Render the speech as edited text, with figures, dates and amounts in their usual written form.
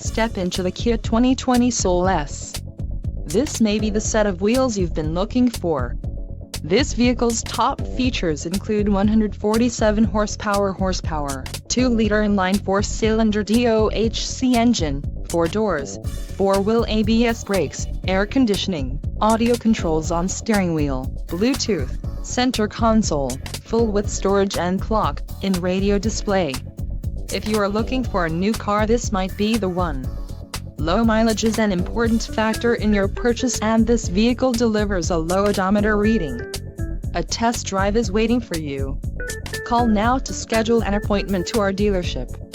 Step into the Kia 2020 Soul S. This may be the set of wheels you've been looking for. This vehicle's top features include 147 horsepower, 2-liter inline 4-cylinder DOHC engine, 4 doors, 4-wheel ABS brakes, air conditioning, audio controls on steering wheel, Bluetooth, center console, full with storage and clock-in radio display. If you are looking for a new car, this might be the one. Low mileage is an important factor in your purchase, and this vehicle delivers a low odometer reading. A test drive is waiting for you. Call now to schedule an appointment to our dealership.